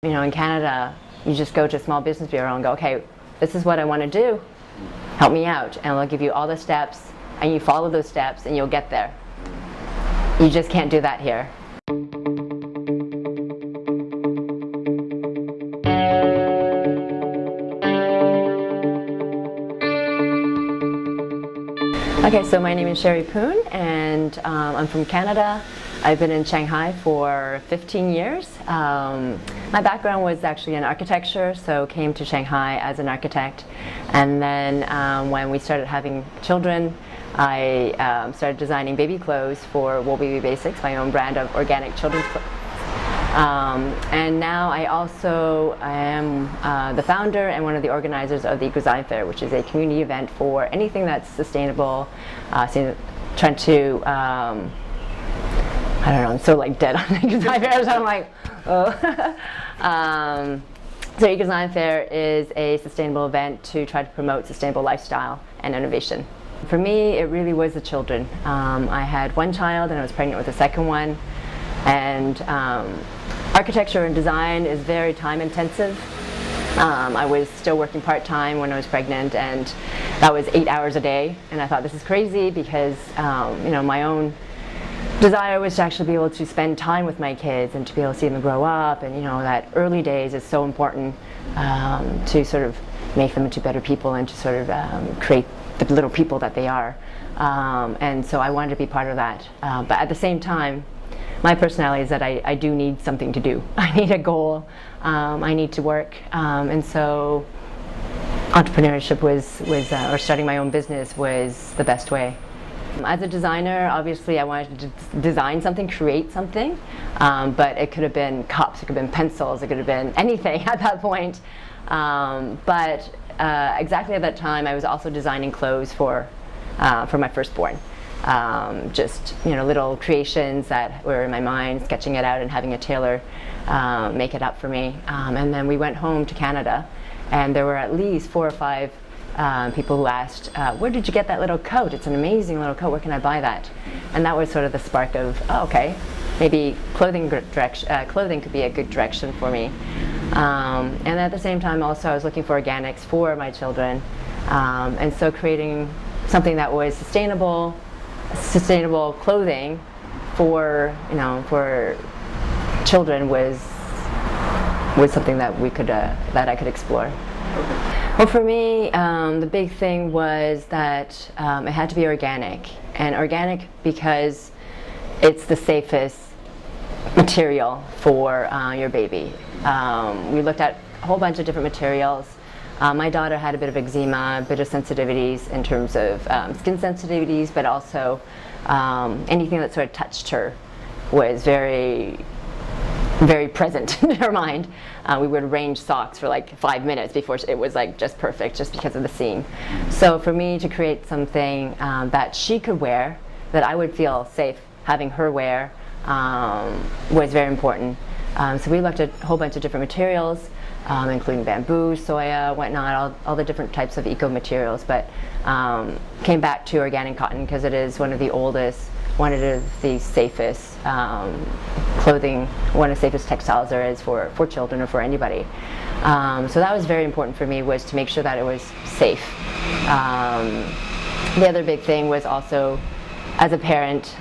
You know, in Canada, you just go to a small business bureau and go, okay, this is what I want to do, help me out, and they'll give you all the steps, and you follow those steps and you'll get there. You just can't do that here. Okay, so my name is Sherry Poon, and I'm from Canada. I've been in Shanghai for 15 years. My background was actually in architecture, so came to Shanghai as an architect. And then when we started having children, I started designing baby clothes for WOBABYBASICS, my own brand of organic children's clothes. And now I also am the founder and one of the organizers of the Design Fair, which is a community event for anything that's sustainable. Trying to, I don't know, I'm so like dead on the Design Fair, so I'm like, oh. So Design Fair is a sustainable event to try to promote sustainable lifestyle and innovation. For me, it really was the children. I had one child and I was pregnant with the second one. And architecture and design is very time intensive. I was still working part-time when I was pregnant, and that was 8 hours a day. And I thought, this is crazy, because you know, my own desire was to actually be able to spend time with my kids and to be able to see them grow up. And you know, that early days is so important to sort of make them into better people and to sort of create the little people that they are. And so I wanted to be part of that. But at the same time, my personality is that I do need something to do. I need a goal. I need to work. And so entrepreneurship was or starting my own business was the best way. As a designer, obviously I wanted to design something, create something, but it could have been cups, it could have been pencils, it could have been anything at that point. But exactly at that time, I was also designing clothes for my firstborn. Just, you know, little creations that were in my mind, sketching it out and having a tailor make it up for me. And then we went home to Canada, and there were at least 4 or 5 people who asked, where did you get that little coat? It's an amazing little coat, where can I buy that? And that was sort of the spark of, oh, okay, maybe clothing could be a good direction for me. And at the same time also I was looking for organics for my children, and so creating something that was sustainable clothing for, you know, for children was something that we could that I could explore. Well, for me, the big thing was that it had to be organic, and organic because it's the safest material for your baby. We looked at a whole bunch of different materials. My daughter had a bit of eczema, a bit of sensitivities in terms of skin sensitivities, but also anything that sort of touched her was very, very present in her mind. We would arrange socks for like 5 minutes before it was like just perfect, just because of the seam. So for me to create something that she could wear, that I would feel safe having her wear, was very important. So we looked at a whole bunch of different materials, including bamboo, soya, whatnot, all the different types of eco materials, but came back to organic cotton because it is one of the oldest, one of the safest clothing, one of the safest textiles there is for children or for anybody. So that was very important for me, was to make sure that it was safe. The other big thing was also, as a parent,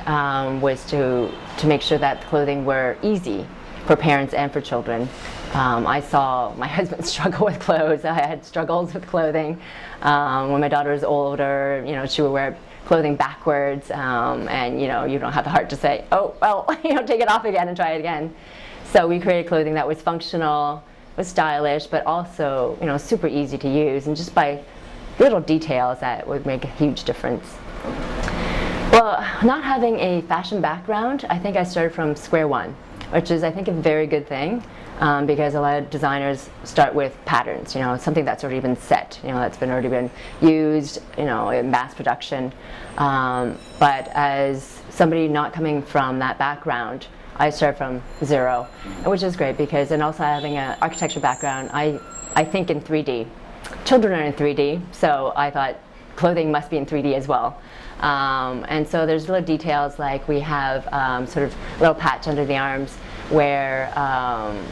was to make sure that the clothing were easy for parents and for children. I saw my husband struggle with clothes. I had struggles with clothing. When my daughter was older, you know, she would wear clothing backwards, and you know, you don't have the heart to say, oh, well, you know, take it off again and try it again. So we created clothing that was functional, was stylish, but also, you know, super easy to use, and just by little details that would make a huge difference. Well, not having a fashion background, I think I started from square one, which is, I think, a very good thing, because a lot of designers start with patterns, you know, something that's already been set, you know, that's already been used, you know, in mass production. But as somebody not coming from that background, I start from zero, which is great, because, and also having an architecture background, I think in 3D. Children are in 3D, so I thought clothing must be in 3D as well. And so there's little details, like we have sort of a little patch under the arms where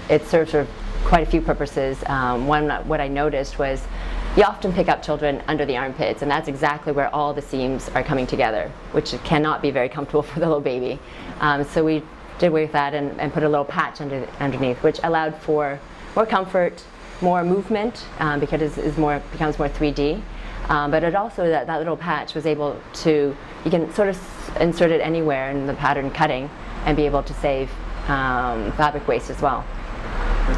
it's sort of quite a few purposes. One, what I noticed was you often pick up children under the armpits, and that's exactly where all the seams are coming together, which cannot be very comfortable for the little baby. So we did away with that and put a little patch underneath, which allowed for more comfort, more movement, because it becomes more 3D. But it also, that little patch was able to, you can sort of insert it anywhere in the pattern cutting and be able to save fabric waste as well.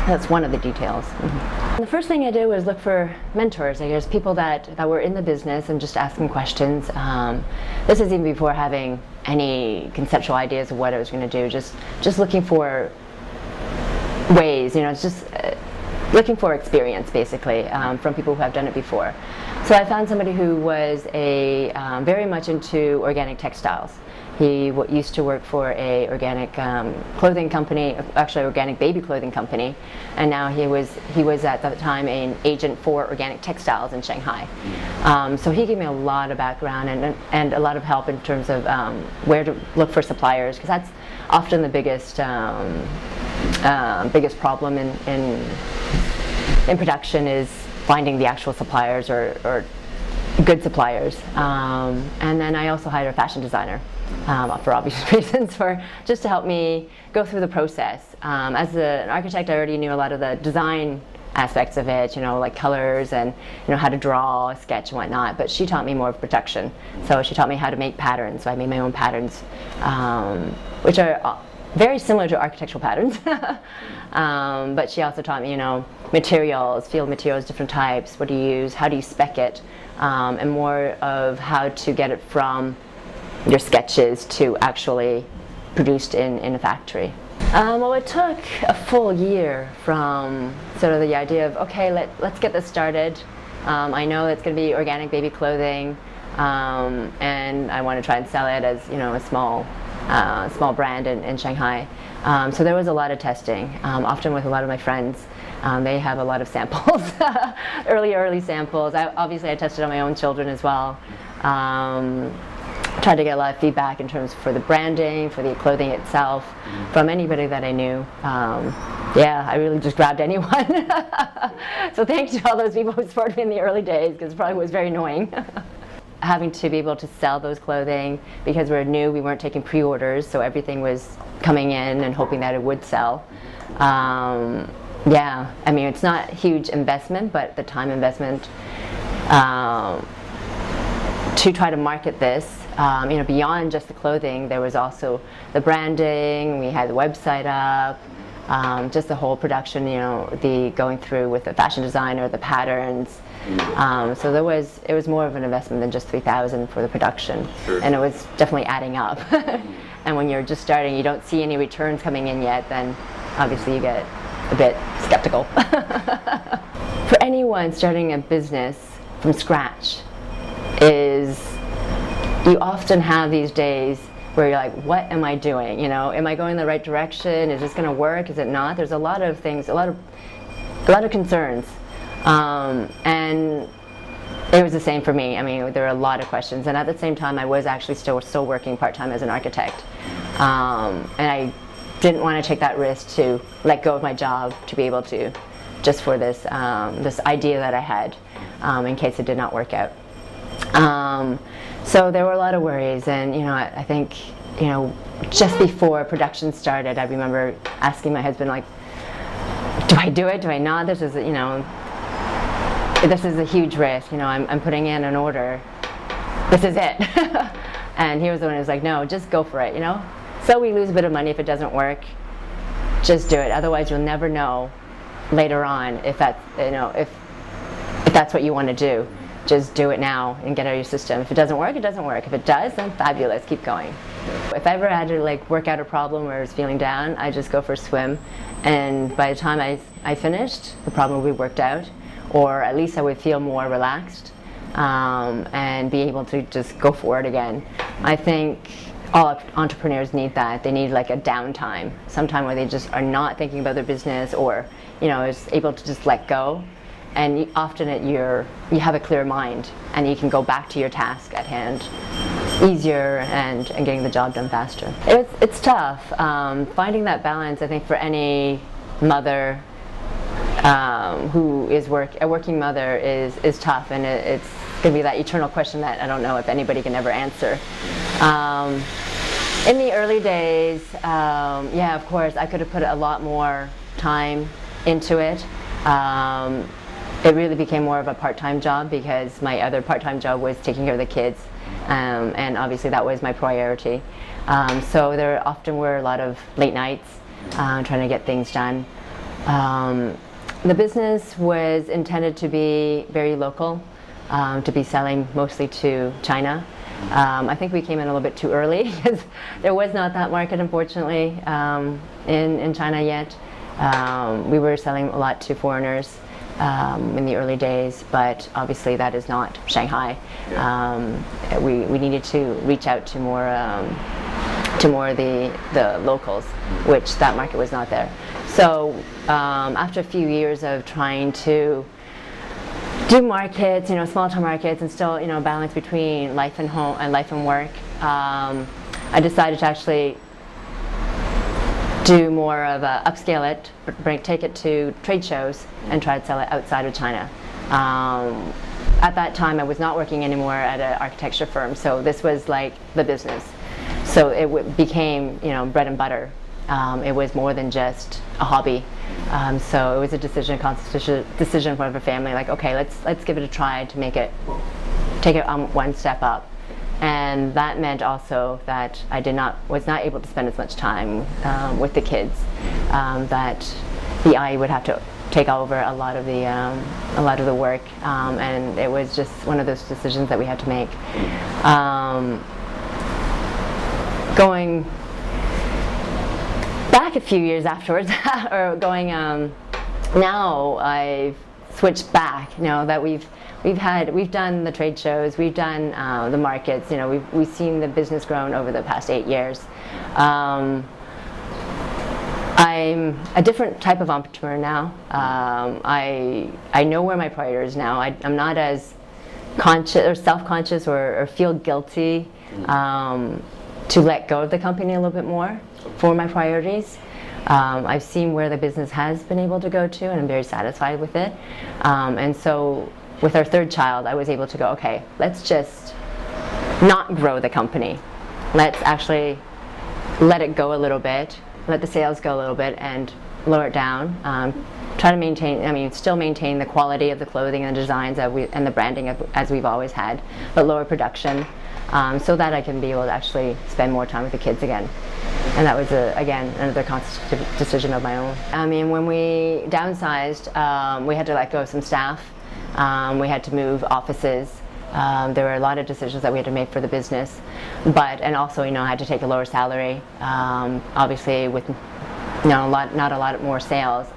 That's one of the details. Mm-hmm. The first thing I did was look for mentors, I guess, people that were in the business and just asking questions. This is even before having any conceptual ideas of what I was going to do, just looking for ways, it's just looking for experience, basically, from people who have done it before. So I found somebody who was very much into organic textiles. He used to work for a organic clothing company, actually organic baby clothing company, and now he was at the time an agent for organic textiles in Shanghai. So he gave me a lot of background and a lot of help in terms of where to look for suppliers, because that's often the biggest problem in production, is finding the actual suppliers or good suppliers. And then I also hired a fashion designer. For obvious reasons, just to help me go through the process. As an architect, I already knew a lot of the design aspects of it, like colors and how to draw, sketch and whatnot, but she taught me more of production. So she taught me how to make patterns. So I made my own patterns, which are very similar to architectural patterns. But she also taught me, materials, field materials, different types, what do you use, how do you spec it, and more of how to get it from your sketches to actually produced in a factory. Well, it took a full year from sort of the idea of, okay, let's get this started. I know it's going to be organic baby clothing, and I want to try and sell it as a small brand in Shanghai. So there was a lot of testing, often with a lot of my friends. They have a lot of samples, early samples. Obviously I tested on my own children as well. Tried to get a lot of feedback in terms for the branding, for the clothing itself, from anybody that I knew. I really just grabbed anyone. So thanks to all those people who supported me in the early days, because it probably was very annoying. Having to be able to sell those clothing, because we're new, we weren't taking pre-orders, so everything was coming in and hoping that it would sell. It's not a huge investment, but the time investment to try to market this, beyond just the clothing, there was also the branding. We had the website up, just the whole production. The going through with the fashion designer, the patterns. So it was more of an investment than just $3,000 for the production, sure. And it was definitely adding up. And when you're just starting, you don't see any returns coming in yet, then obviously you get a bit skeptical. For anyone starting a business from scratch, you often have these days where you're like, what am I doing? Am I going in the right direction? Is this going to work? Is it not? There's a lot of things, a lot of concerns, and it was the same for me. There were a lot of questions, and at the same time, I was actually still working part-time as an architect, and I didn't want to take that risk to let go of my job to be able to, just for this idea that I had, in case it did not work out. So there were a lot of worries, and I think just before production started, I remember asking my husband, like, do I do it? Do I not? This is a huge risk. I'm putting in an order. This is it. And he was the one who was like, no, just go for it. So we lose a bit of money if it doesn't work. Just do it. Otherwise, you'll never know later on if that's if that's what you want to do. Just do it now and get out of your system. If it doesn't work, it doesn't work. If it does, then fabulous, keep going. If I ever had to work out a problem or was feeling down, I just go for a swim, and by the time I finished, the problem would be worked out, or at least I would feel more relaxed, and be able to just go for it again. I think all entrepreneurs need that. They need a downtime, sometime where they just are not thinking about their business, or is able to just let go. And often you have a clear mind, and you can go back to your task at hand easier and getting the job done faster. It's tough. Finding that balance, I think, for any mother who is a working mother is tough, and it's going to be that eternal question that I don't know if anybody can ever answer. In the early days, yeah, of course, I could have put a lot more time into it. It really became more of a part-time job because my other part-time job was taking care of the kids, and obviously that was my priority. So there often were a lot of late nights trying to get things done. The business was intended to be very local, to be selling mostly to China. I think we came in a little bit too early because there was not that market, unfortunately, in China yet. We were selling a lot to foreigners in the early days, but obviously that is not Shanghai. We needed to reach out to more of the locals, which that market was not there. So after a few years of trying to do markets, small-town markets, and still, balance between life and home and life and work, I decided to actually do more of a upscale it, take it to trade shows, and try to sell it outside of China. At that time, I was not working anymore at an architecture firm, so this was like the business. So it became, bread and butter. It was more than just a hobby. So it was a decision for the family. Like, okay, let's give it a try to take it one step up. And that meant also that I was not able to spend as much time with the kids. That the eye would have to take over a lot of the work, and it was just one of those decisions that we had to make. Going back a few years afterwards, or going now, I've switched back. That we've done the trade shows, we've done the markets. We've seen the business grown over the past 8 years. I'm a different type of entrepreneur now. I know where my priority is now. I'm not as conscious or self-conscious or feel guilty to let go of the company a little bit more for my priorities. I've seen where the business has been able to go to, and I'm very satisfied with it. And so with our third child, I was able to go, okay, let's just not grow the company. Let's actually let it go a little bit, let the sales go a little bit, and lower it down. Try to still maintain the quality of the clothing and the designs and the branding as we've always had, but lower production, so that I can be able to actually spend more time with the kids again. And that was, again, another conscious decision of my own. When we downsized, we had to let go of some staff. We had to move offices. There were a lot of decisions that we had to make for the business, and also, I had to take a lower salary. Obviously, with not a lot more sales,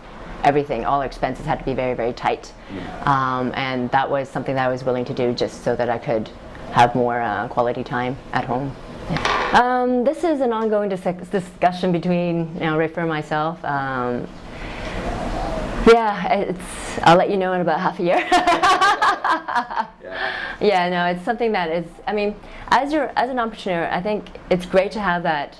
all expenses had to be very, very tight. And that was something that I was willing to do just so that I could have more quality time at home. Yeah. This is an ongoing discussion between Rick and myself. Yeah, I'll let you know in about half a year. Yeah, no, it's something that is, as an entrepreneur, I think it's great to have that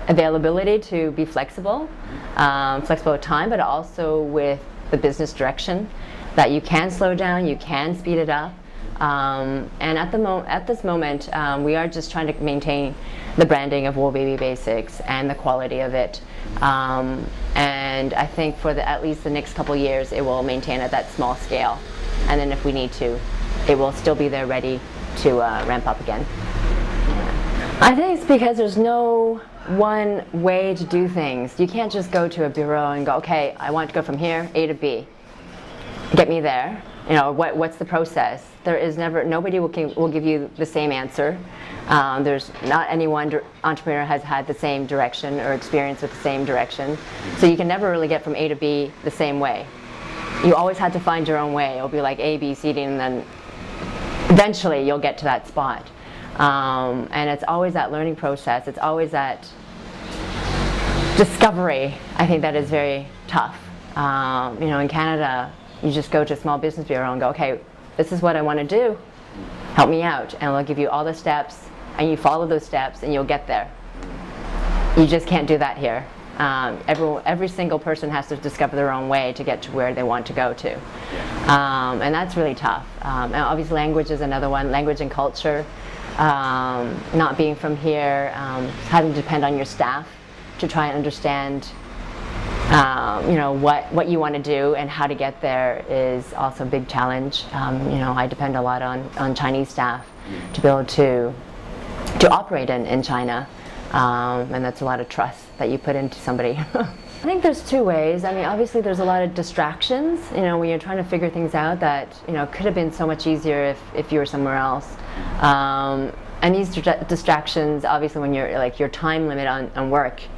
availability to be flexible with time, but also with the business direction, that you can slow down, you can speed it up. And at this moment, we are just trying to maintain the branding of Wobaby Basics and the quality of it. And I think for at least the next couple years, it will maintain at that small scale. And then if we need to, it will still be there ready to ramp up again. I think it's because there's no one way to do things. You can't just go to a bureau and go, okay, I want to go from here, A to B. Get me there. What's the process? There is nobody will give you the same answer. There's not any one entrepreneur has had the same direction or experience with the same direction. So you can never really get from A to B the same way. You always have to find your own way. It'll be like A, B, C, D, and then eventually you'll get to that spot. And it's always that learning process. It's always that discovery, I think, that is very tough. In Canada, you just go to a small business bureau and go, okay, this is what I want to do. Help me out. And they'll give you all the steps, and you follow those steps, and you'll get there. You just can't do that here. Every single person has to discover their own way to get to where they want to go to. And that's really tough. And obviously language is another one, language and culture. Not being from here, having to depend on your staff to try and understand what you want to do and how to get there is also a big challenge. I depend a lot on Chinese staff to be able to operate in China, and that's a lot of trust that you put into somebody. I think there's two ways. I mean, obviously there's a lot of distractions, when you're trying to figure things out that, could have been so much easier if you were somewhere else. And these distractions, obviously when you're like your time limit on working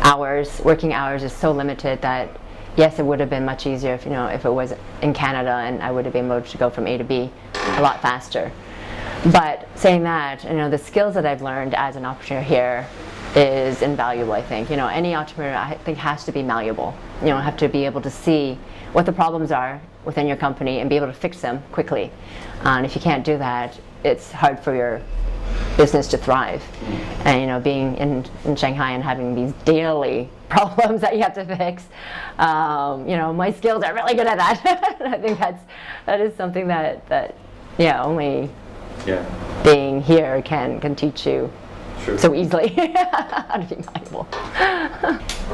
hours is so limited that yes, it would have been much easier if it was in Canada and I would have been able to go from A to B a lot faster. But saying that, the skills that I've learned as an entrepreneur here is invaluable, I think. Any entrepreneur, I think, has to be malleable. Have to be able to see what the problems are within your company and be able to fix them quickly. And if you can't do that, it's hard for your business to thrive. And being in Shanghai and having these daily problems that you have to fix, my skills are really good at that. I think that is something that only being here can teach you so easily how to be malleable.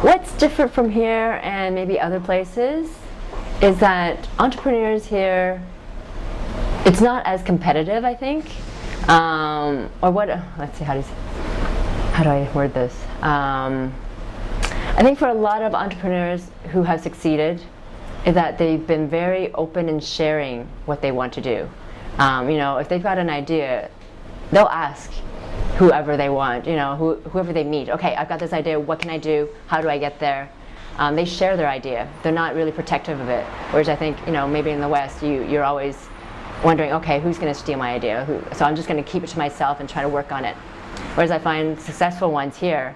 What's different from here and maybe other places is that entrepreneurs here, it's not as competitive, I think. Let's see, how do I word this? I think for a lot of entrepreneurs who have succeeded is that they've been very open in sharing what they want to do. If they've got an idea, they'll ask whoever they want, whoever they meet. Okay, I've got this idea, what can I do? How do I get there? They share their idea. They're not really protective of it. Whereas I think, maybe in the West, you're always wondering, okay, who's going to steal my idea? So I'm just going to keep it to myself and try to work on it. Whereas I find successful ones here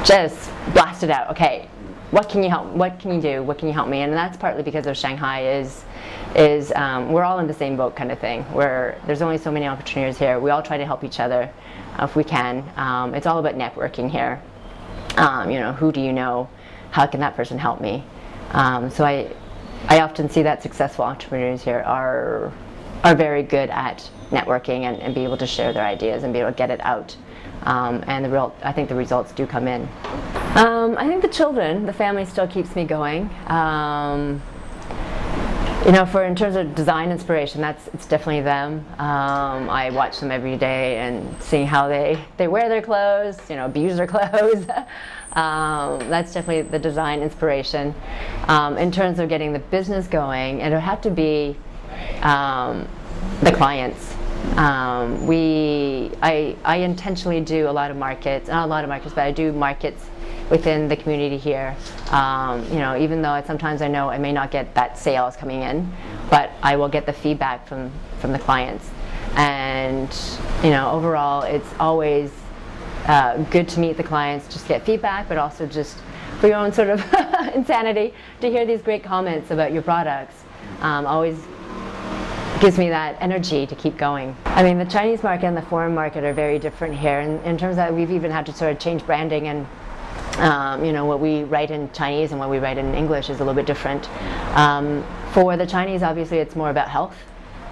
just blast it out. Okay, what can you help? What can you do? What can you help me? And that's partly because of Shanghai is we're all in the same boat kind of thing, where there's only so many entrepreneurs here. We all try to help each other if we can. It's all about networking here. Who do you know? How can that person help me? So I often see that successful entrepreneurs here are very good at networking and be able to share their ideas and be able to get it out. And I think the results do come in. I think the family still keeps me going. In terms of design inspiration, it's definitely them. I watch them every day and seeing how they wear their clothes, abuse their clothes. That's definitely the design inspiration. In terms of getting the business going, it'll have to be the clients. I intentionally do a lot of markets, not a lot of markets, but I do markets within the community here. Even though sometimes I know I may not get that sales coming in, but I will get the feedback from the clients. And overall, it's always good to meet the clients, just get feedback, but also just for your own sort of insanity to hear these great comments about your products. Always gives me that energy to keep going. I mean, the Chinese market and the foreign market are very different here in terms that we've even had to sort of change branding, and what we write in Chinese and what we write in English is a little bit different. For the Chinese, obviously, it's more about health,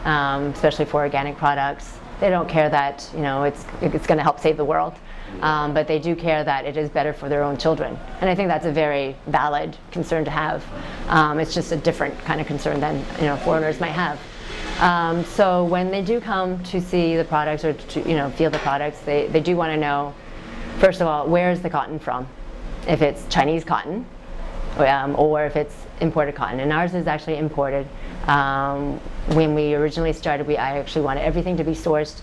especially for organic products. They don't care that it's going to help save the world, but they do care that it is better for their own children. And I think that's a very valid concern to have. It's just a different kind of concern than foreigners might have. So when they do come to see the products or to feel the products, they do want to know, first of all, where is the cotton from? If it's Chinese cotton, or if it's imported cotton. And ours is actually imported. When we originally started, I actually wanted everything to be sourced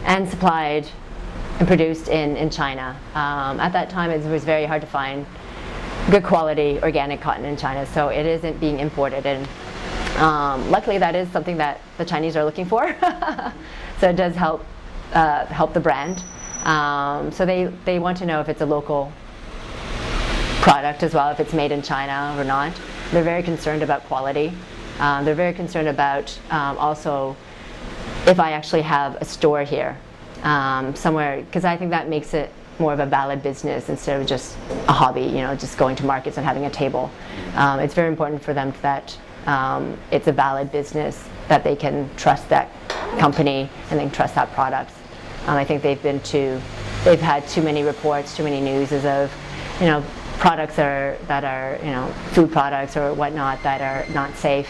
and supplied and produced in China. At that time, it was very hard to find good quality organic cotton in China, so it isn't being imported. And luckily, that is something that the Chinese are looking for. So it does help the brand. So they want to know if it's a local product as well, if it's made in China or not. They're very concerned about quality. They're very concerned about also if I actually have a store here somewhere, because I think that makes it more of a valid business instead of just a hobby, just going to markets and having a table. It's very important for them that it's a valid business, that they can trust that company and they can trust that product. I think they've had too many reports, too many news of, products that are food products or whatnot that are not safe,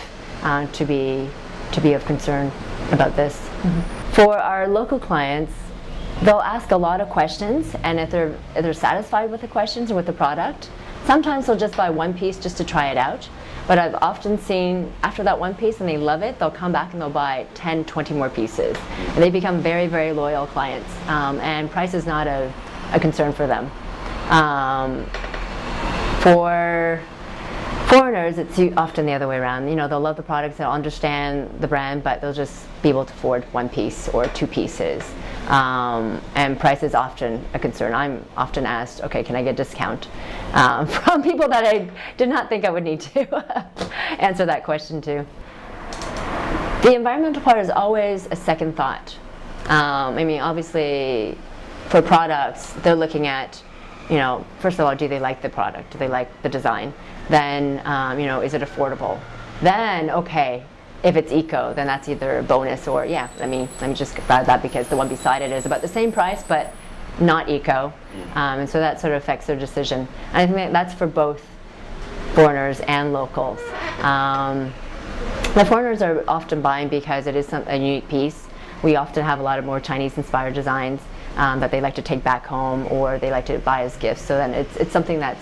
to be of concern about this. Mm-hmm. For our local clients, they'll ask a lot of questions, and if they're satisfied with the questions or with the product, sometimes they'll just buy one piece just to try it out. But I've often seen after that one piece and they love it, they'll come back and they'll buy 10, 20 more pieces. And they become very, very loyal clients, and price is not a concern for them. For foreigners, it's often the other way around. They'll love the products, they'll understand the brand, but they'll just be able to afford one piece or two pieces. And price is often a concern. I'm often asked, okay, can I get a discount? From people that I did not think I would need to answer that question to. The environmental part is always a second thought. Obviously, for products, they're looking at, first of all, do they like the product? Do they like the design? Then, is it affordable? Then, okay, if it's eco, then that's either a bonus or, let me just buy that because the one beside it is about the same price, but not eco. And so that sort of affects their decision. And I think that's for both foreigners and locals. The foreigners are often buying because it is a unique piece. We often have a lot of more Chinese-inspired designs that they like to take back home or they like to buy as gifts. So then it's something that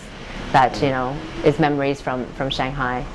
is memories from Shanghai.